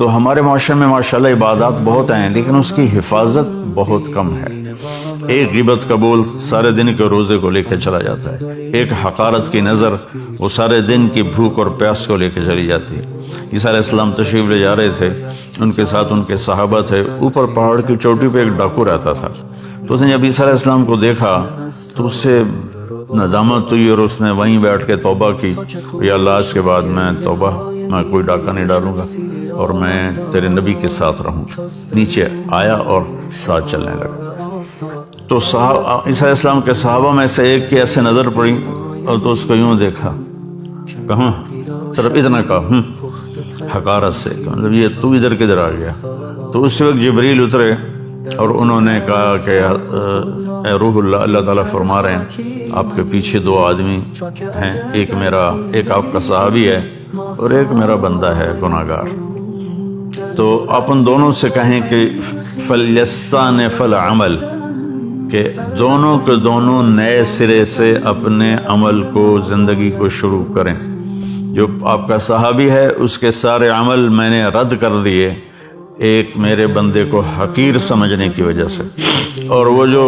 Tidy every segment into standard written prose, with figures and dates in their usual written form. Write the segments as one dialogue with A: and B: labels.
A: تو ہمارے معاشرے میں ماشاءاللہ عبادات بہت ہیں لیکن اس کی حفاظت بہت کم ہے۔ ایک غیبت کا بول سارے دن کے روزے کو لے کے چلا جاتا ہے، ایک حقارت کی نظر وہ سارے دن کی بھوک اور پیاس کو لے کے چلی جاتی ہے۔ عیسیٰ علیہ السلام تشریف لے جا رہے تھے، ان کے ساتھ ان کے صحابہ تھے، اوپر پہاڑ کی چوٹی پہ ایک ڈاکو رہتا تھا، تو اس نے جب عیسیٰ علیہ السلام کو دیکھا تو اس سے ندامت ہوئی اور اس نے وہیں بیٹھ کے توبہ کی، یا اللہ آج کے بعد میں توبہ، میں کوئی ڈاکہ نہیں ڈالوں گا اور میں تیرے نبی کے ساتھ رہوں گا۔ نیچے آیا اور ساتھ چلنے لگا۔ تو عیسیٰ علیہ السلام کے صحابہ میں سے ایک کی ایسے نظر پڑی اور تو اس کو یوں دیکھا، کہاں صرف اتنا کہا حقارت سے، مطلب یہ تو ادھر کدھر آ گیا؟ تو اس وقت جبریل اترے اور انہوں نے کہا کہ اے روح اللہ، اللہ تعالیٰ فرما رہے ہیں آپ کے پیچھے دو آدمی ہیں، ایک آپ کا صحابی ہے اور ایک میرا بندہ ہے گناہگار، تو آپ ان دونوں سے کہیں کہ فَلْيَسْتَأْنِفَ الْعَمَلَ، کہ دونوں کے دونوں نئے سرے سے اپنے عمل کو، زندگی کو شروع کریں۔ جو آپ کا صحابی ہے اس کے سارے عمل میں نے رد کر دیے ایک میرے بندے کو حقیر سمجھنے کی وجہ سے، اور وہ جو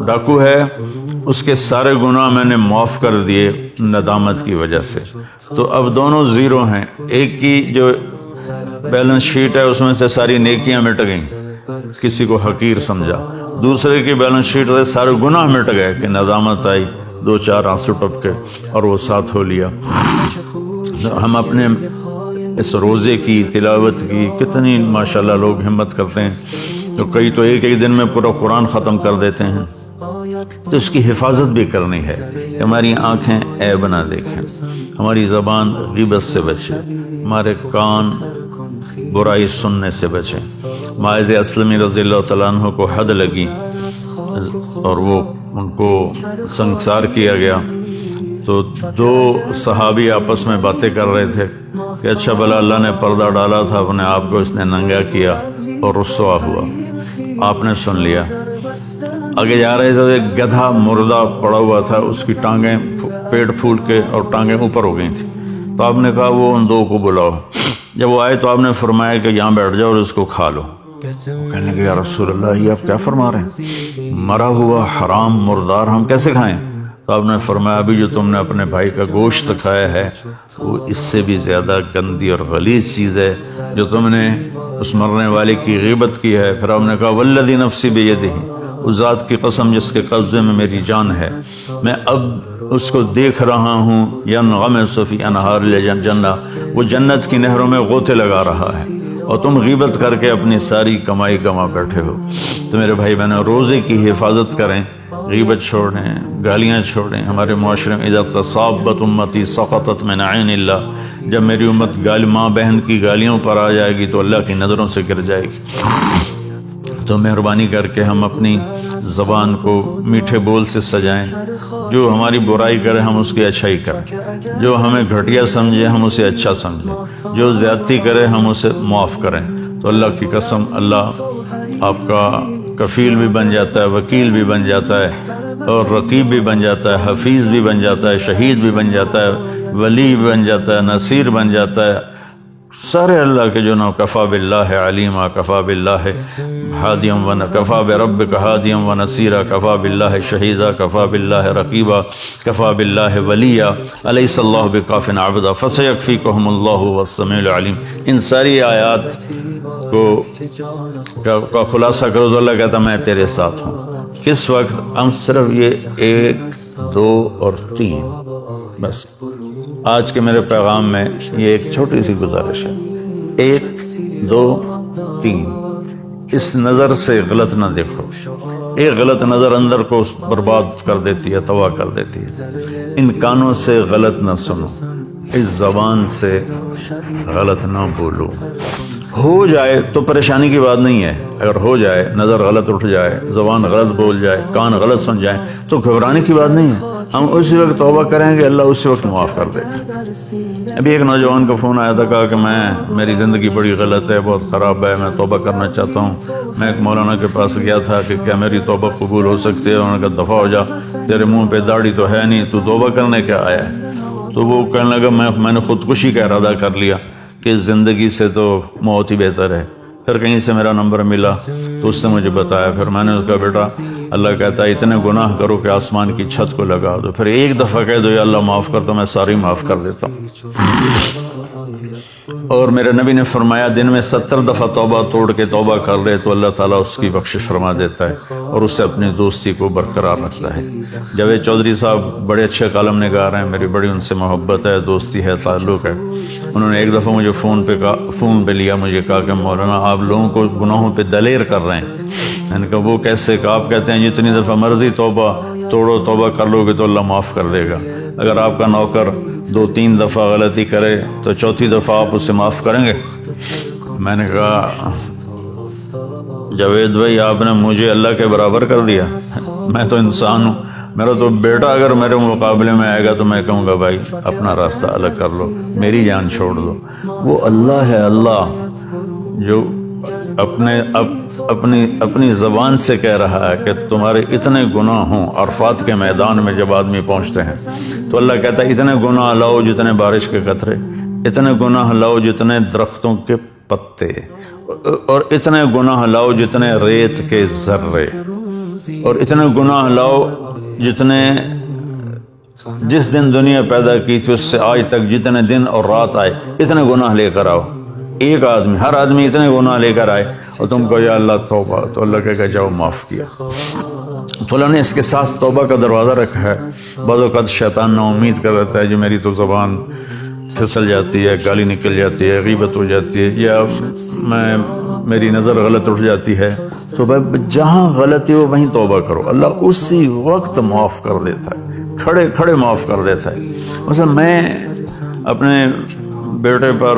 A: ڈاکو ہے اس کے سارے گناہ میں نے معاف کر دیے ندامت کی وجہ سے۔ تو اب دونوں زیرو ہیں، ایک کی جو بیلنس شیٹ ہے اس میں سے ساری نیکیاں مٹ گئیں، کسی کو حقیر سمجھا، دوسرے کی بیلنس شیٹ سے سارے گناہ مٹ گئے کہ ندامت آئی، دو چار آنسو ٹپکے اور وہ ساتھ ہو لیا۔ ہم اپنے اس روزے کی تلاوت کی کتنی ماشاءاللہ لوگ ہمت کرتے ہیں، تو کئی تو ایک دن میں پورا قرآن ختم کر دیتے ہیں، تو اس کی حفاظت بھی کرنی ہے کہ ہماری آنکھیں عیب نہ دیکھیں، ہماری زبان غیبت سے بچے، ہمارے کان برائی سننے سے بچیں۔ معاذ اسلمی رضی اللہ تعالیٰ عنہ کو حد لگی اور وہ ان کو سنگسار کیا گیا، تو دو صحابی آپس میں باتیں کر رہے تھے کہ اچھا بھلا اللہ نے پردہ ڈالا تھا، اپنے آپ کو اس نے ننگا کیا اور رسوا ہوا، آپ نے سن لیا۔ آگے جا رہے تھے تو ایک گدھا مردہ پڑا ہوا تھا، اس کی ٹانگیں پیٹ پھول کے اور ٹانگیں اوپر ہو گئی تھیں، تو آپ نے کہا وہ ان دو کو بلاؤ۔ جب وہ آئے تو آپ نے فرمایا کہ یہاں بیٹھ جاؤ اور اس کو کھا لو۔ کہنے لگے یا رسول اللہ یہ آپ کیا فرما رہے ہیں، مرا ہوا حرام مردار ہم کیسے کھائیں؟ تو آپ نے فرمایا ابھی جو تم نے اپنے بھائی کا گوشت کھایا ہے وہ اس سے بھی زیادہ گندی اور غلیظ چیز ہے جو تم نے اس مرنے والے کی غیبت کی ہے۔ پھر آپ نے کہا والذی نفسی بیدہ، اس ذات کی قسم جس کے قبضے میں میری جان ہے، میں اب اس کو دیکھ رہا ہوں، ینغمس فی انہار الجنہ، وہ جنت کی نہروں میں غوطے لگا رہا ہے، اور تم غیبت کر کے اپنی ساری کمائی کما بیٹھے ہو۔ تو میرے بھائی بہنوں، روزے کی حفاظت کریں، غیبت چھوڑیں، گالیاں چھوڑیں۔ ہمارے معاشرے میں اذا تصابت امتی سقطت من عین اللہ، جب میری امت ماں بہن کی گالیوں پر آ جائے گی تو اللہ کی نظروں سے گر جائے گی۔ تو مہربانی کر کے ہم اپنی زبان کو میٹھے بول سے سجائیں، جو ہماری برائی کرے ہم اس کی اچھائی کریں، جو ہمیں گھٹیا سمجھے ہم اسے اچھا سمجھیں، جو زیادتی کرے ہم اسے معاف کریں۔ تو اللہ کی قسم اللہ آپ کا کفیل بھی بن جاتا ہے، وکیل بھی بن جاتا ہے، اور رقیب بھی بن جاتا ہے، حفیظ بھی بن جاتا ہے، شہید بھی بن جاتا ہے، ولی بھی بن جاتا ہے، نصیر بن جاتا ہے، سارے اللہ کے جو نام کفا باللہ علیما، کفا باللہ ہادیم و کفا بربک ہادیم و نصیرا، کفا باللہ شہیدا، کفا باللہ رقیبا، کفا باللہ ولیہ، الیس اللہ بکاف عبدا فسیکفیکہم اللہ والسمیع العلیم۔ ان ساری آیات کا خلاصہ کرو تو اللہ کہتا میں تیرے ساتھ ہوں۔ کس وقت؟ ہم صرف یہ 1 2 اور 3 بس۔ آج کے میرے پیغام میں یہ ایک چھوٹی سی گزارش ہے، 1 2 3۔ اس نظر سے غلط نہ دیکھو، ایک غلط نظر اندر کو برباد کر دیتی ہے، تباہ کر دیتی ہے۔ ان کانوں سے غلط نہ سنو، اس زبان سے غلط نہ بولو۔ ہو جائے تو پریشانی کی بات نہیں ہے، اگر ہو جائے، نظر غلط اٹھ جائے، زبان غلط بول جائے، کان غلط سن جائیں تو گھبرانے کی بات نہیں ہے، ہم اسی وقت توبہ کریں گے، اللہ اسی وقت معاف کر دے گا۔ ابھی ایک نوجوان کا فون آیا تھا، کہا کہ میری زندگی بڑی غلط ہے، بہت خراب ہے، میں توبہ کرنا چاہتا ہوں۔ میں ایک مولانا کے پاس گیا تھا کہ کیا میری توبہ قبول ہو سکتی ہے؟ انہوں نے کہا دفع ہو جا، تیرے منہ پہ داڑھی تو ہے نہیں، تو توبہ کرنے کیا آیا ہے؟ تو وہ کہنے لگا میں نے خودکشی کا ارادہ کر لیا کہ زندگی سے تو موت ہی بہتر ہے۔ پھر کہیں سے میرا نمبر ملا تو اس نے مجھے بتایا، پھر میں نے اس کا بیٹا اللہ کہتا ہے اتنے گناہ کرو کہ آسمان کی چھت کو لگا دو، پھر ایک دفعہ کہہ دو یا اللہ معاف کر دو، میں ساری معاف کر دیتا ہوں۔ اور میرے نبی نے فرمایا دن میں 70 دفعہ توبہ توڑ کے توبہ کر لے تو اللہ تعالیٰ اس کی بخشش فرما دیتا ہے اور اس سے اپنی دوستی کو برقرار رکھتا ہے۔ جاوید چودھری صاحب بڑے اچھے کالم نگار ہیں، میری بڑی ان سے محبت ہے، دوستی ہے، تعلق ہے۔ انہوں نے ایک دفعہ مجھے فون پہ لیا، مجھے کہا کہ مولانا آپ لوگوں کو گناہوں پہ دلیر کر رہے ہیں۔ میں نے کہا وہ کیسے؟ کہ آپ کہتے ہیں جتنی دفعہ مرضی توبہ توڑو، توبہ کر لو گے تو اللہ معاف کر دے گا۔ اگر آپ کا نوکر 2-3 دفعہ غلطی کرے تو چوتھی دفعہ آپ اسے معاف کریں گے؟ میں نے کہا جاوید بھائی آپ نے مجھے اللہ کے برابر کر دیا، میں تو انسان ہوں، میرا تو بیٹا اگر میرے مقابلے میں آئے گا تو میں کہوں گا بھائی اپنا راستہ الگ کر لو، میری جان چھوڑ دو۔ وہ اللہ ہے، اللہ جو اپنی زبان سے کہہ رہا ہے کہ تمہارے اتنے گناہ ہوں۔ عرفات کے میدان میں جب آدمی پہنچتے ہیں تو اللہ کہتا ہے اتنے گناہ لاؤ جتنے بارش کے قطرے، اتنے گناہ لاؤ جتنے درختوں کے پتے، اور اتنے گناہ لاؤ جتنے ریت کے ذرے، اور اتنے گناہ لاؤ جتنے جس دن دنیا پیدا کی تھی اس سے آج تک جتنے دن اور رات آئے اتنے گناہ لے کر آؤ۔ ایک آدمی، ہر آدمی اتنے گناہ لے کر آئے اور تم کو یا اللہ توبہ، تو اللہ کہے گا جاؤ معاف کیا۔ تو اللہ نے اس کے ساتھ توبہ کا دروازہ رکھا ہے۔ بعض اوقات شیطان نا امید کر رہتا ہے جو میری تو زبان پھسل جاتی ہے، گالی نکل جاتی ہے، غیبت ہو جاتی ہے، یا میری نظر غلط اٹھ جاتی ہے، تو جہاں غلطی ہو وہیں توبہ کرو، اللہ اسی وقت معاف کر دیتا ہے، کھڑے کھڑے معاف کر دیتا ہے۔ مثلا میں اپنے بیٹے پر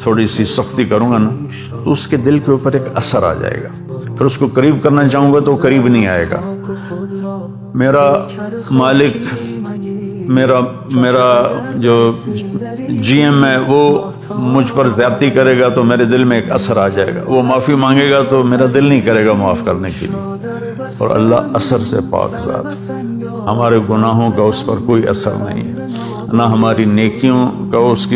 A: تھوڑی سی سختی کروں گا نا تو اس کے دل کے اوپر ایک اثر آ جائے گا، پھر اس کو قریب کرنا چاہوں گا تو وہ قریب نہیں آئے گا۔ میرا مالک، میرا جو جی ایم ہے وہ مجھ پر زیادتی کرے گا تو میرے دل میں ایک اثر آ جائے گا، وہ معافی مانگے گا تو میرا دل نہیں کرے گا معاف کرنے کے لیے۔ اور اللہ اثر سے پاک ذات، ہمارے گناہوں کا اس پر کوئی اثر نہیں ہے، نہ ہماری نیکیوں کا اس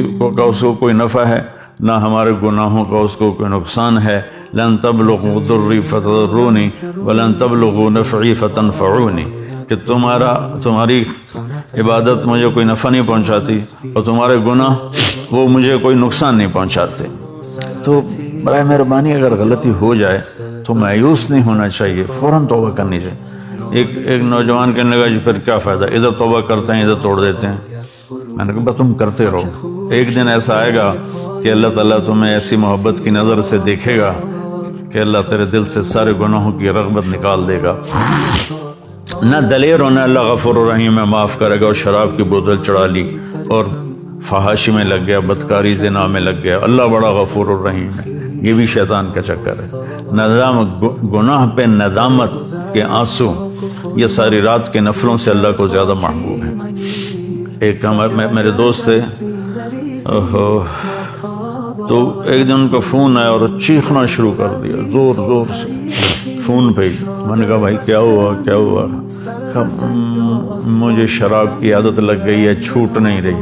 A: کو کوئی نفع ہے، نہ ہمارے گناہوں کا اس کو کوئی نقصان ہے۔ لن تبلغوا ضری فتضرونی ولن تبلغوا نفعی فتنفعونی، کہ تمہاری عبادت مجھے کوئی نفع نہیں پہنچاتی اور تمہارے گناہ وہ مجھے کوئی نقصان نہیں پہنچاتے۔ تو برائے مہربانی اگر غلطی ہو جائے تو مایوس نہیں ہونا چاہیے، فوراً توبہ کرنی چاہیے۔ ایک نوجوان کہنے لگا جی پھر کیا فائدہ، ادھر توبہ کرتے ہیں ادھر توڑ دیتے ہیں۔ میں نے کہا تم کرتے رہو، ایک دن ایسا آئے گا کہ اللہ تعالیٰ تمہیں ایسی محبت کی نظر سے دیکھے گا کہ اللہ تیرے دل سے سارے گناہوں کی رغبت نکال دے گا۔ نہ دلیر ہونا، اللہ غفور الرحیم ہے، معاف کرے گا۔ اور شراب کی بوتل چڑھا لی اور فحاشی میں لگ گیا، بدکاری زنا میں لگ گیا، اللہ بڑا غفور الرحیم ہے، یہ بھی شیطان کا چکر ہے۔ گناہ پہ ندامت کے آنسو یہ ساری رات کے نفلوں سے اللہ کو زیادہ محبوب ہے۔ ایک میرے دوست تھے، تو ایک دن ان کا فون آیا اور چیخنا شروع کر دیا زور زور سے فون پہ ہی۔ میں نے کہا بھائی کیا ہوا کیا ہوا؟ مجھے شراب کی عادت لگ گئی ہے، چھوٹ نہیں رہی۔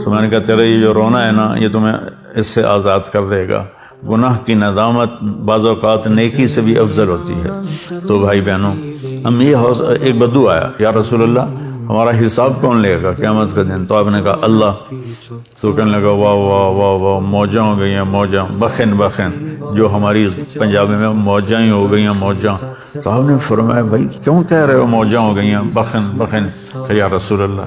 A: تو میں نے کہا تیرا یہ جو رونا ہے نا یہ تمہیں اس سے آزاد کر دے گا۔ گناہ کی ندامت بعض اوقات نیکی سے بھی افضل ہوتی ہے۔ تو بھائی بہنوں، ہم یہ ایک بدو آیا، یا رسول اللہ ہمارا حساب کون لے گا قیامت کا دن؟ تو آپ نے کہا اللہ۔ تو کہنے لگا واہ واہ واہ واہ، موجاں ہو گئی ہیں موجاں، بخن بخن، جو ہماری پنجابی میں موجاں ہی ہو گئی ہیں موجاں۔ تو آپ نے فرمایا بھائی کیوں کہہ رہے ہو موجاں ہو گئی ہیں بخن بخن؟ کہ یا رسول اللہ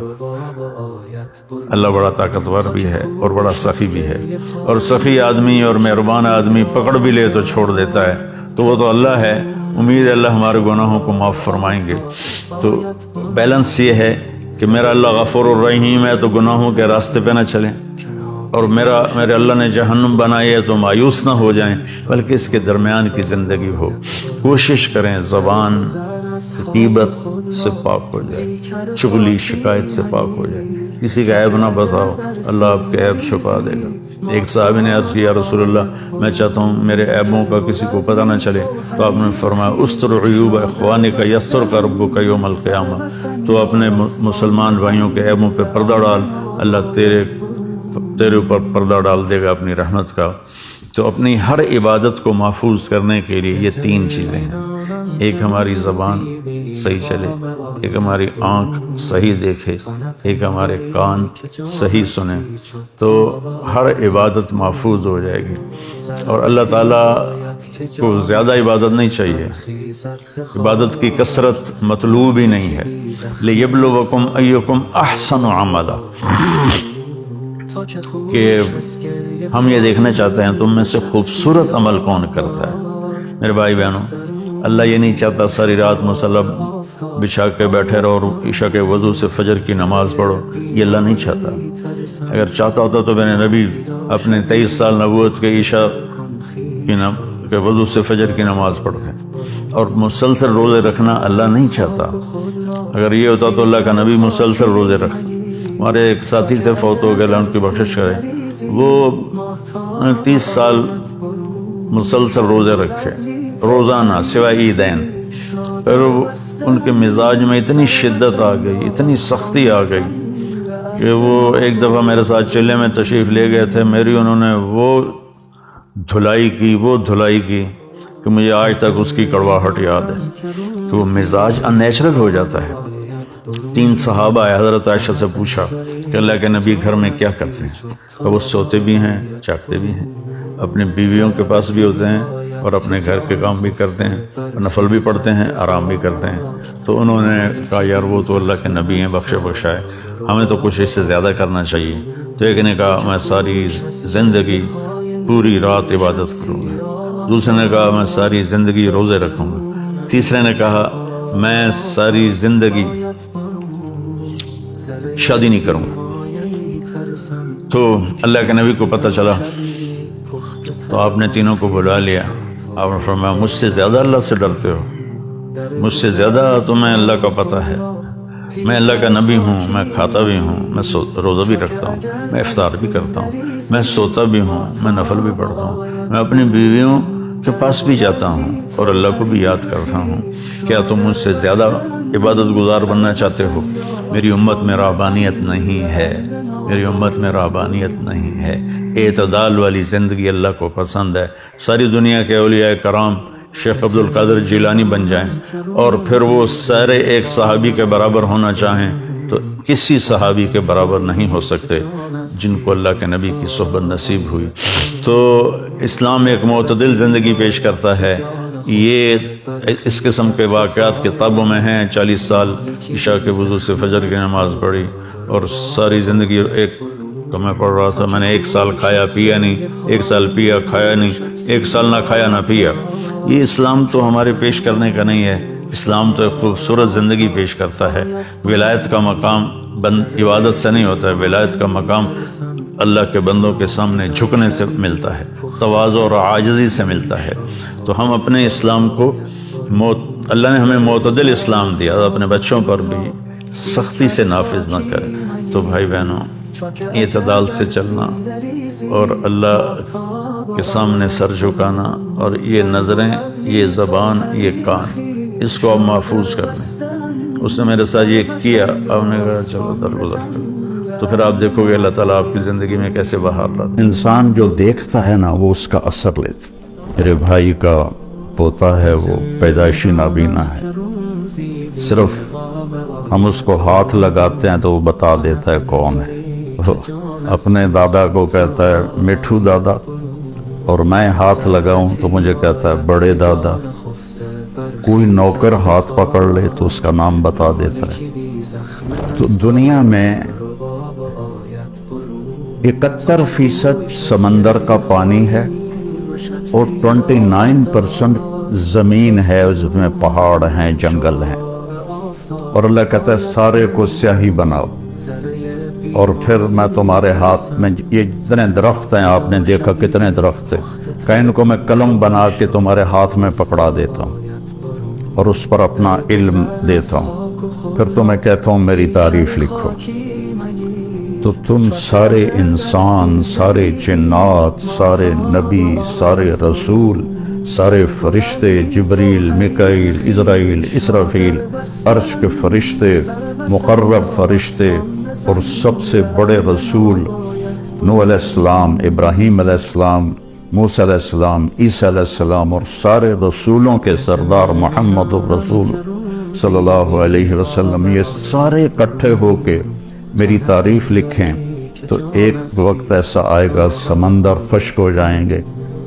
A: بڑا طاقتور بھی ہے اور بڑا سخی بھی ہے، اور سخی آدمی اور مہربان آدمی پکڑ بھی لے تو چھوڑ دیتا ہے، تو وہ تو اللہ ہے، امید ہے اللہ ہمارے گناہوں کو معاف فرمائیں گے۔ تو بیلنس یہ ہے کہ میرا اللہ غفور الرحیم ہے تو گناہوں کے راستے پہ نہ چلیں، اور میرے اللہ نے جہنم بنائی ہے تو مایوس نہ ہو جائیں، بلکہ اس کے درمیان کی زندگی ہو۔ کوشش کریں زبان غیبت سے پاک ہو جائے، چغلی شکایت سے پاک ہو جائے، کسی کا عیب نہ بتاؤ، اللہ آپ کے عیب چھپا دے گا۔ ایک صحابی نے عرض کیا رسول اللہ میں چاہتا ہوں میرے عیبوں کا کسی کو پتہ نہ چلے، تو آپ نے فرمایا استر عیوب اخوانک یسترک ربک یوم القیامہ، تو اپنے مسلمان بھائیوں کے عیبوں پہ پردہ ڈال، اللہ تیرے اوپر پردہ ڈال دے گا اپنی رحمت کا۔ تو اپنی ہر عبادت کو محفوظ کرنے کے لیے یہ تین چیزیں ہیں، ایک ہماری زبان صحیح چلے، ایک ہماری آنکھ صحیح دیکھے، ایک ہمارے کان صحیح سنیں، تو ہر عبادت محفوظ ہو جائے گی۔ اور اللہ تعالیٰ کو زیادہ عبادت نہیں چاہیے، عبادت کی کثرت مطلوب ہی نہیں ہے۔ لِيَبْلُوَكُمْ أَيُّكُمْ أَحْسَنُ عَمَلًا، کہ ہم یہ دیکھنا چاہتے ہیں تم میں سے خوبصورت عمل کون کرتا ہے۔ میرے بھائی بہنوں، اللہ یہ نہیں چاہتا ساری رات مصلی بچھا کے بیٹھے رہو اور عشاء کے وضو سے فجر کی نماز پڑھو، یہ اللہ نہیں چاہتا۔ اگر چاہتا ہوتا تو میرے نبی اپنے 23 سال نبوت کے عشاء کے وضو سے فجر کی نماز پڑھتے۔ اور مسلسل روزے رکھنا اللہ نہیں چاہتا۔ اگر یہ ہوتا تو اللہ کا نبی مسلسل روزے رکھتا۔ ہمارے ایک ساتھی سے فوت ہو گئے، اللہ ان کی بخشش کرے، وہ 30 سال مسلسل روزے رکھے روزانہ سوائے عیدین، پھر ان کے مزاج میں اتنی شدت آ گئی، اتنی سختی آ گئی کہ وہ ایک دفعہ میرے ساتھ چلے میں تشریف لے گئے تھے، میری انہوں نے وہ دھلائی کی کہ مجھے آج تک اس کی کڑواہٹ یاد ہے کہ وہ مزاج ان نیچرل ہو جاتا ہے۔ 3 صحابہ آئے، حضرت عائشہ سے پوچھا کہ اللہ کے نبی گھر میں کیا کرتے ہیں؟ وہ سوتے بھی ہیں، جاگتے بھی ہیں، اپنے بیویوں کے پاس بھی ہوتے ہیں اور اپنے گھر کے کام بھی کرتے ہیں، نفل بھی پڑھتے ہیں، آرام بھی کرتے ہیں۔ تو انہوں نے کہا یار وہ تو اللہ کے نبی ہیں، بخشائے، ہمیں تو کچھ اس سے زیادہ کرنا چاہیے۔ تو ایک نے کہا میں ساری زندگی پوری رات عبادت کروں گا، دوسرے نے کہا میں ساری زندگی روزے رکھوں گا، تیسرے نے کہا میں ساری زندگی شادی نہیں کروں گا۔ تو اللہ کے نبی کو پتہ چلا تو آپ نے تینوں کو بلا لیا، آپ نے فرمایا مجھ سے زیادہ اللہ سے ڈرتے ہو، مجھ سے زیادہ تمہیں اللہ کا پتہ ہے، میں اللہ کا نبی ہوں، میں کھاتا بھی ہوں، میں روزہ بھی رکھتا ہوں، میں افطار بھی کرتا ہوں، میں سوتا بھی ہوں، میں نفل بھی پڑھتا ہوں، میں اپنی بیویوں کے پاس بھی جاتا ہوں اور اللہ کو بھی یاد کرتا ہوں۔ کیا تم مجھ سے زیادہ عبادت گزار بننا چاہتے ہو؟ میری امت میں رہبانیت نہیں ہے، میری امت میں رہبانیت نہیں ہے۔ اعتدال والی زندگی اللہ کو پسند ہے۔ ساری دنیا کے اولیاء کرام شیخ عبد القادر جیلانی بن جائیں اور پھر وہ سارے ایک صحابی کے برابر ہونا چاہیں تو کسی صحابی کے برابر نہیں ہو سکتے جن کو اللہ کے نبی کی صحبت نصیب ہوئی۔ تو اسلام ایک معتدل زندگی پیش کرتا ہے۔ یہ اس قسم کے واقعات کتابوں میں ہیں۔ 40 سال عشاء کے وضو سے فجر کی نماز پڑھی اور ساری زندگی ایک تو میں پڑھ رہا تھا، میں نے 1 سال کھایا پیا نہیں، 1 سال پیا کھایا نہیں، 1 سال نہ کھایا نہ پیا۔ یہ اسلام تو ہمارے پیش کرنے کا نہیں ہے۔ اسلام تو ایک خوبصورت زندگی پیش کرتا ہے۔ ولایت کا مقام عبادت سے نہیں ہوتا ہے، ولایت کا مقام اللہ کے بندوں کے سامنے جھکنے سے ملتا ہے، تواضع اور عاجزی سے ملتا ہے۔ تو ہم اپنے اسلام کو اللہ نے ہمیں معتدل اسلام دیا، اپنے بچوں پر بھی سختی سے نافذ نہ کریں۔ تو بھائی بہنوں، اعتدال سے چلنا اور اللہ کے سامنے سر جھکانا، اور یہ نظریں، یہ زبان، یہ کان، اس کو آپ محفوظ کر لیں۔ اس نے میرے ساتھ یہ کیا، آپ نے کہا چلو درگزر کرو، تو پھر آپ دیکھو گے اللہ تعالیٰ آپ کی زندگی میں کیسے بہار لاتا ہے۔
B: انسان جو دیکھتا ہے نا وہ اس کا اثر لیتا۔ میرے بھائی کا پوتا ہے، وہ پیدائشی نابینا ہے، صرف ہم اس کو ہاتھ لگاتے ہیں تو وہ بتا دیتا ہے کون ہے۔ اپنے دادا کو کہتا ہے مٹھو دادا، اور میں ہاتھ لگاؤں تو مجھے کہتا ہے بڑے دادا۔ کوئی نوکر ہاتھ پکڑ لے تو اس کا نام بتا دیتا ہے۔ تو دنیا میں 71% سمندر کا پانی ہے اور 29% زمین ہے، اس میں پہاڑ ہیں، جنگل ہیں، اور اللہ کہتا ہے سارے کو سیاہی بناؤ، اور پھر میں تمہارے ہاتھ میں یہ جتنے درخت ہیں، آپ نے دیکھا کتنے درخت ہیں، کہ ان کو میں قلم بنا کے تمہارے ہاتھ میں پکڑا دیتا ہوں اور اس پر اپنا علم دیتا ہوں، پھر تو میں کہتا ہوں میری تعریف لکھو۔ تو تم سارے انسان، سارے جنات، سارے نبی، سارے رسول، سارے فرشتے، جبریل، میکائیل، عزرائیل، اسرافیل، عرش کے فرشتے، مقرب فرشتے، اور سب سے بڑے رسول نوح علیہ السلام، ابراہیم علیہ السلام، موسیٰ علیہ السلام، عیسیٰ علیہ السلام اور سارے رسولوں کے سردار محمد رسول صلی اللہ علیہ وسلم، یہ سارے اکٹھے ہو کے میری تعریف لکھیں تو ایک وقت ایسا آئے گا سمندر خشک ہو جائیں گے،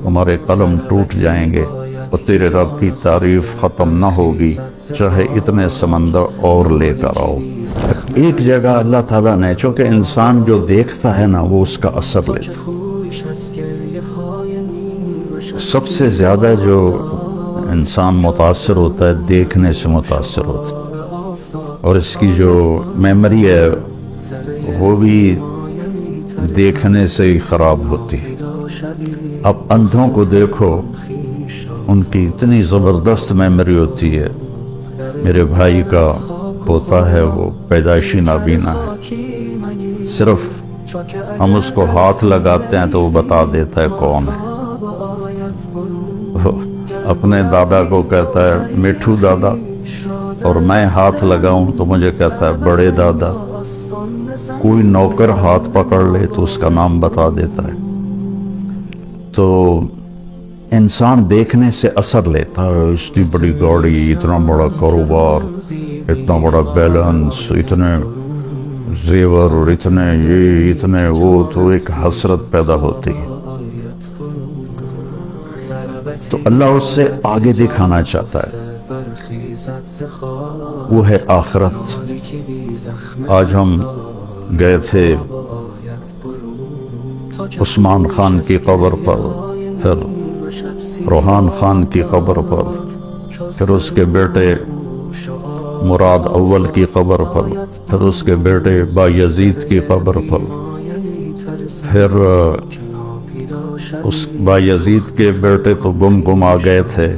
B: ہمارے قلم ٹوٹ جائیں گے اور تیرے رب کی تعریف ختم نہ ہوگی چاہے اتنے سمندر اور لے کر آؤ۔ ایک جگہ اللہ تعالیٰ نے، چونکہ انسان جو دیکھتا ہے نا وہ اس کا اثر لیتا، سب سے زیادہ جو انسان متاثر ہوتا ہے دیکھنے سے متاثر ہوتا ہے، اور اس کی جو میموری ہے وہ بھی دیکھنے سے ہی خراب ہوتی ہے۔ اب اندھوں کو دیکھو، ان کی اتنی زبردست میموری ہوتی ہے۔ میرے بھائی کا پوتا ہے، وہ پیدائشی نابینا ہے، صرف ہم اس کو ہاتھ لگاتے ہیں تو وہ بتا دیتا ہے کون ہے۔ اپنے دادا کو کہتا ہے میٹھو دادا، اور میں ہاتھ لگاؤں تو مجھے کہتا ہے بڑے دادا۔ کوئی نوکر ہاتھ پکڑ لے تو اس کا نام بتا دیتا ہے۔ تو انسان دیکھنے سے اثر لیتا ہے، اتنی بڑی گاڑی، اتنا بڑا کاروبار، اتنا بڑا بیلنس، اتنے زیور اور اتنے یہ اتنے وہ، تو ایک حسرت پیدا ہوتی ہے۔ تو اللہ اس سے آگے دکھانا چاہتا ہے، وہ ہے آخرت۔ آج ہم گئے تھے عثمان خان کی قبر پر، پھر روحان خان کی قبر پر، پھر اس کے بیٹے مراد اول کی قبر پر، پھر اس کے بیٹے بایزید کی قبر پر، پھر اس بایزید کے بیٹے تو گم آ گئے تھے،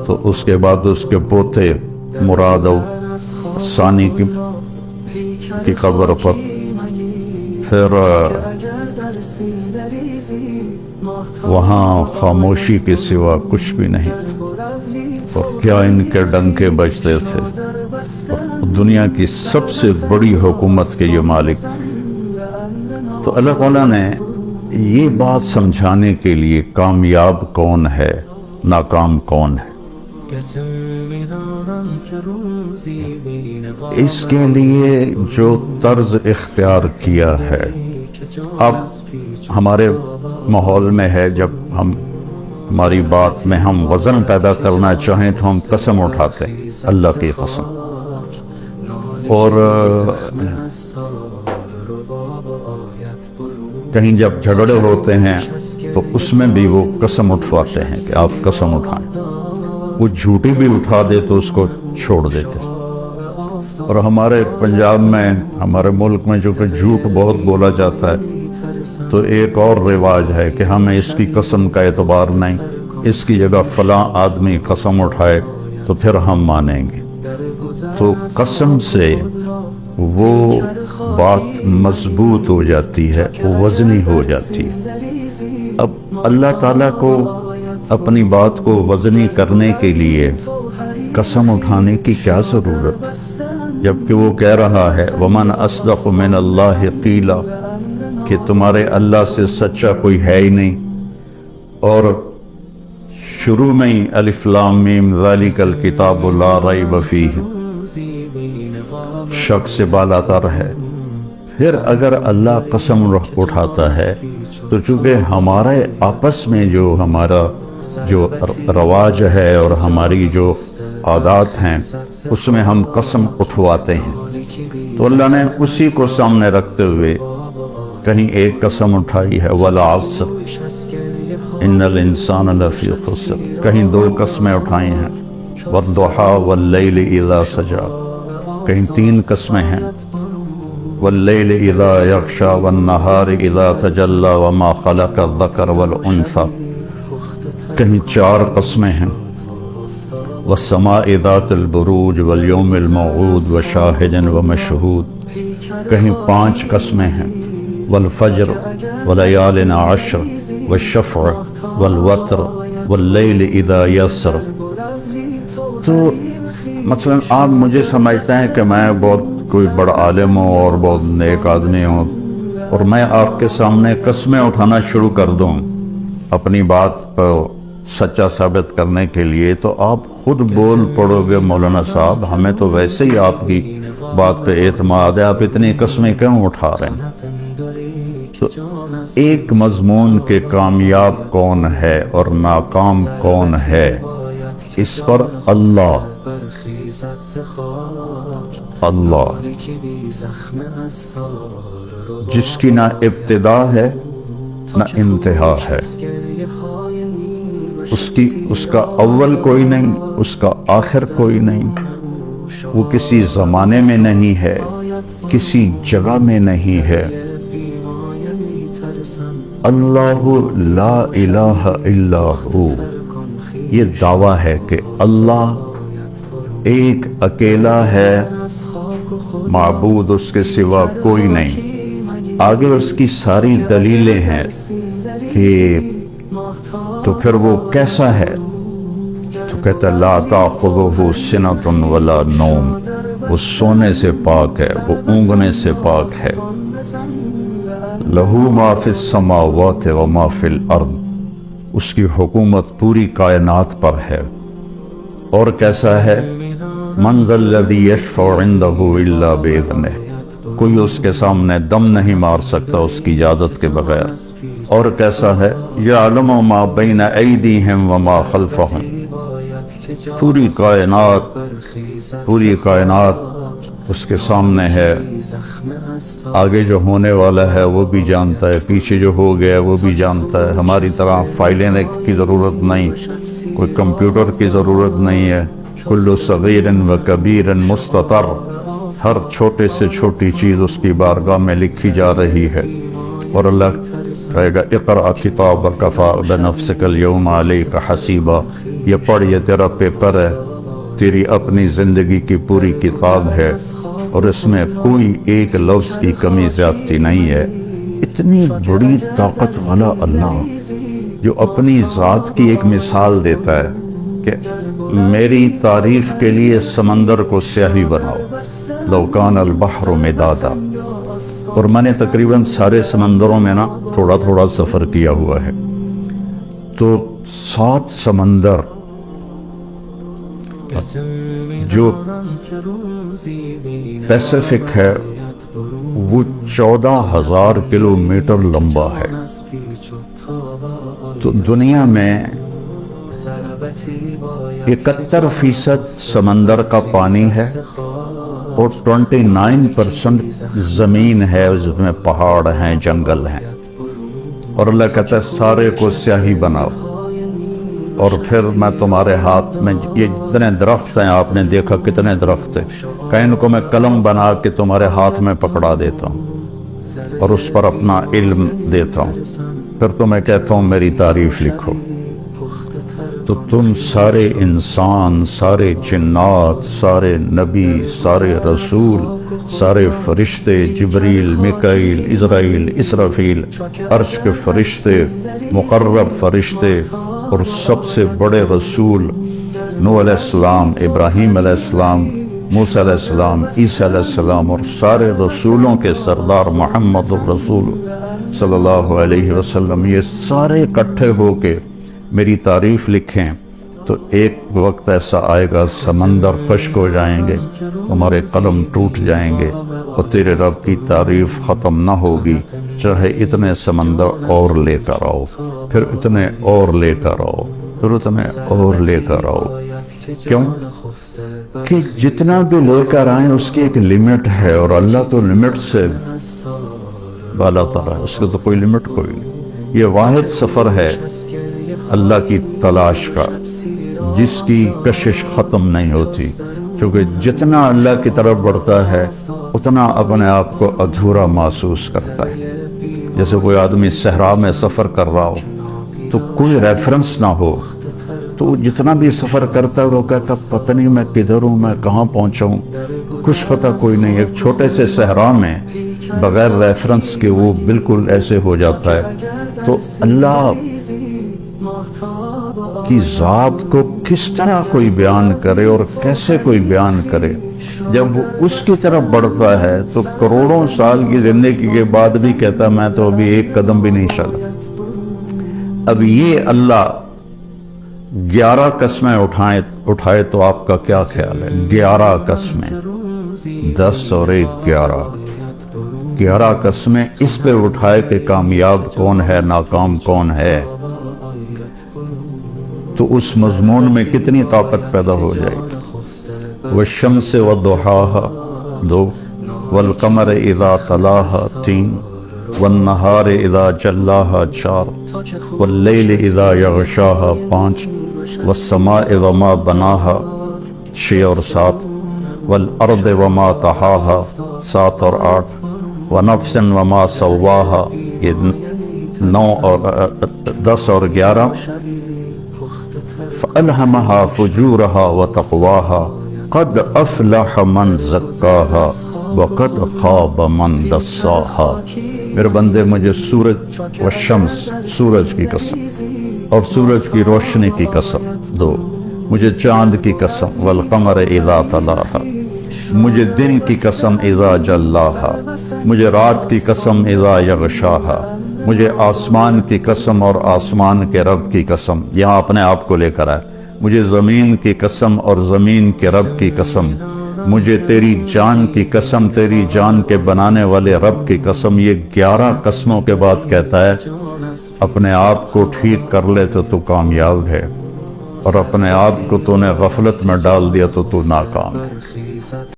B: تو اس کے بعد اس کے پوتے مراد ثانی کی قبر پر، پھر وہاں خاموشی کے سوا کچھ بھی نہیں تھا، اور کیا ان کے ڈنکے بجتے تھے، اور دنیا کی سب سے بڑی حکومت کے یہ مالک تھے۔ تو اللہ تعالیٰ نے یہ بات سمجھانے کے لیے کامیاب کون ہے، ناکام کون ہے، اس کے لیے جو طرز اختیار کیا ہے۔ اب ہمارے ماحول میں ہے، جب ہماری بات میں ہم وزن پیدا کرنا چاہیں تو ہم قسم اٹھاتے ہیں، اللہ کی قسم، اور کہیں جب جھگڑے ہوتے ہیں تو اس میں بھی وہ قسم اٹھواتے ہیں کہ آپ قسم اٹھائیں، وہ جھوٹی بھی اٹھا دے تو اس کو چھوڑ دیتے۔ اور ہمارے پنجاب میں، ہمارے ملک میں جو کہ جھوٹ بہت بولا جاتا ہے، تو ایک اور رواج ہے کہ ہمیں اس کی قسم کا اعتبار نہیں، اس کی جگہ فلاں آدمی قسم اٹھائے تو پھر ہم مانیں گے۔ تو قسم سے وہ بات مضبوط ہو جاتی ہے، وزنی ہو جاتی ہے۔ اب اللہ تعالیٰ کو اپنی بات کو وزنی کرنے کے لیے قسم اٹھانے کی کیا ضرورت ہے، جبکہ وہ کہہ رہا ہے وَمَنْ أَصْدَقُ مِنَ اللَّهِ قِيلًا، کہ تمہارے اللہ سے سچا کوئی ہے ہی نہیں۔ اور شروع میں ہی الف لام میم ذَلِكَ الْكِتَابُ لَا رَيْبَ فِيهِ، شک سے بالاتر ہے۔ پھر اگر اللہ قسم اٹھاتا ہے تو چونکہ ہمارے آپس میں جو ہمارا جو رواج ہے اور ہماری جو عادات ہیں اس میں ہم قسم اٹھواتے ہیں، تو اللہ نے اسی کو سامنے رکھتے ہوئے کہیں ایک قسم اٹھائی ہے وَالْعَصْرِ إِنَّ الْإِنسَانَ لَفِي خُسْرٍ، کہیں دو قسمیں اٹھائی ہیں وَالضُّحَىٰ وَاللَّيْلِ إِذَا سَجَىٰ، کہیں تین قسمیں ہیں وَاللَّيْلِ إِذَا يَغْشَىٰ وَالنَّهَارِ إِذَا تَجَلَّىٰ وَمَا خَلَقَ الذَّكَرَ وَالْأُنثَىٰ، کہیں چار قسمیں ہیں وَالسَّمَاءِ ذَاتِ الْبُرُوجِ وَالْيَوْمِ الْمَوْعُودِ وَشَاهِدٍ وَمَشْهُودٍ، کہیں پانچ قسمیں ہیں وَالْفَجْرِ وَلَيَالٍ عَشْرٍ وَالشَّفْعِ وَالْوَتْرِ وَاللَّيْلِ إِذَا يَسْرِ۔ تو مثلا آپ مجھے سمجھتے ہیں کہ میں بہت کوئی بڑا عالم ہوں اور بہت نیک آدمی ہوں، اور میں آپ کے سامنے قسمیں اٹھانا شروع کر دوں اپنی بات کو سچا ثابت کرنے کے لیے، تو آپ خود بول پڑو گے مولانا صاحب ہمیں تو ویسے ہی آپ کی بات پہ اعتماد ہے، آپ اتنی قسمیں کیوں اٹھا رہے ہیں؟ تو ایک مضمون کے کامیاب کون ہے اور ناکام کون ہے، اس پر اللہ جس کی نہ ابتدا ہے نہ انتہا ہے، اس کا اول کوئی نہیں، اس کا آخر کوئی نہیں، وہ کسی زمانے میں نہیں ہے، کسی جگہ میں نہیں ہے۔ اللہ لا الہ الا ہو، یہ دعویٰ ہے کہ اللہ ایک اکیلا ہے، معبود اس کے سوا کوئی نہیں۔ آگے اس کی ساری دلیلیں ہیں کہ تو پھر وہ کیسا ہے، تو کہتا ہے لا تأخذہ سنۃ ولا نوم، وہ سونے سے پاک ہے، وہ اونگنے سے پاک ہے۔ لہ ما فی السماوات و ما فی الارض، اس کی حکومت پوری کائنات پر ہے۔ اور کیسا ہے؟ من ذا الذی یشفع عندہ الا باذنہ، کوئی اس کے سامنے دم نہیں مار سکتا اس کی اجازت کے بغیر۔ اور کیسا ہے؟ یعلم ما بین ایدیہم وما خلفہم، پوری کائنات اس کے سامنے ہے، آگے جو ہونے والا ہے وہ بھی جانتا ہے، پیچھے جو ہو گیا وہ بھی جانتا ہے۔ ہماری طرح فائلیں کی ضرورت نہیں، کوئی کمپیوٹر کی ضرورت نہیں ہے۔ کل صغیر و کبیر مستطر، ہر چھوٹے سے چھوٹی چیز اس کی بارگاہ میں لکھی جا رہی ہے۔ اور اللہ کہے گا اقرأ کتابک کفی بنفسک اليوم علیک حسیبا، یہ پڑھ، یہ تیرا پیپر ہے، تیری اپنی زندگی کی پوری کتاب ہے، اور اس میں کوئی ایک لفظ کی کمی زیادتی نہیں ہے۔ اتنی بڑی طاقت والا اللہ جو اپنی ذات کی ایک مثال دیتا ہے کہ میری تعریف کے لیے سمندر کو سیاہی بناؤ، لو کان البحر مدادا۔ اور میں نے تقریباً سارے سمندروں میں نا تھوڑا تھوڑا سفر کیا ہوا ہے، تو 7 سمندر جو پیسیفک ہے وہ 14,000 کلومیٹر لمبا ہے۔ تو دنیا میں 71% سمندر کا پانی ہے اور 29% زمین ہے، اس میں پہاڑ ہیں، جنگل ہیں۔ اور اللہ کہتا ہے سارے کو سیاہی بناؤ، اور پھر میں تمہارے ہاتھ میں یہ جتنے درخت ہیں، آپ نے دیکھا کتنے درخت ہیں، کہ ان کو میں قلم بنا کے تمہارے ہاتھ میں پکڑا دیتا ہوں اور اس پر اپنا علم دیتا ہوں، پھر تمہیں کہتا ہوں میری تعریف لکھو۔ تو تم سارے انسان، سارے جنات، سارے نبی، سارے رسول، سارے فرشتے، جبریل، میکائیل، عزرائیل، اسرافیل، عرش کے فرشتے، مقرب فرشتے، اور سب سے بڑے رسول نوح علیہ السلام، ابراہیم علیہ السلام، موسیٰ علیہ السلام، عیسیٰ علیہ السلام، اور سارے رسولوں کے سردار محمد الرسول صلی اللہ علیہ وسلم، یہ سارے اکٹھے ہو کے میری تعریف لکھیں تو ایک وقت ایسا آئے گا سمندر خشک ہو جائیں گے، تمہارے قلم ٹوٹ جائیں گے، اور تیرے رب کی تعریف ختم نہ ہوگی، چاہے اتنے سمندر اور لے کر آؤ، پھر اتنے اور لے کر آؤ، پھر اتنے اور لے کر آؤ۔ کیوں؟ کہ جتنا بھی لے کر آئیں اس کی ایک لمٹ ہے، اور اللہ تو لمٹ سے بالا تر ہے، اس کا تو کوئی لمٹ کوئی نہیں۔ یہ واحد سفر ہے اللہ کی تلاش کا، جس کی کشش ختم نہیں ہوتی، کیونکہ جتنا اللہ کی طرف بڑھتا ہے اتنا اپنے آپ کو ادھورا محسوس کرتا ہے۔ جیسے کوئی آدمی صحرا میں سفر کر رہا ہو تو کوئی ریفرنس نہ ہو، تو جتنا بھی سفر کرتا ہے وہ کہتا پتہ نہیں میں کدھر ہوں، میں کہاں پہنچا ہوں، کچھ پتہ کوئی نہیں۔ ایک چھوٹے سے صحرا میں بغیر ریفرنس کے وہ بالکل ایسے ہو جاتا ہے۔ تو اللہ کی ذات کو کس طرح کوئی بیان کرے اور کیسے کوئی بیان کرے؟ جب وہ اس کی طرف بڑھتا ہے تو کروڑوں سال کی زندگی کے بعد بھی کہتا میں تو ابھی ایک قدم بھی نہیں چلا۔ اب یہ اللہ 11 قسمیں اٹھائے تو آپ کا کیا خیال ہے؟ 11 قسمیں، 10 اور 1 11 قسمیں اس پہ اٹھائے کہ کامیاب کون ہے، ناکام کون ہے، تو اس مضمون میں کتنی طاقت پیدا ہو جائے گی۔ والشمس وضحاها 2، والقمر اذا تلاها 3، والنہار اذا جلاها 4، واللیل اذا یغشاها 5، والسماء وما بناها 6 اور 7، والارض وما طحاها 7 اور 8، ونفس وما سواها یہ 9 اور 10 اور 11، فألہمها فجورها وتقواها قد افلح من زکاها وقد خاب من دساها۔ میرے بندے مجھے سورج والشمس، سورج کی قسم اور سورج کی روشنی کی قسم 2، مجھے چاند کی قسم والقمر اذا تلاها، مجھے دن کی قسم اذا جلاها، مجھے رات کی قسم اذا یغشاها، مجھے آسمان کی قسم اور آسمان کے رب کی قسم، یہاں اپنے آپ کو لے کر آئے، مجھے زمین کی قسم اور زمین کے رب کی قسم، مجھے تیری جان کی قسم، تیری جان کے بنانے والے رب کی قسم۔ یہ 11 قسموں کے بعد کہتا ہے اپنے آپ کو ٹھیک کر لے تو کامیاب ہے، اور اپنے آپ کو تو نے غفلت میں ڈال دیا تو ناکام ہے۔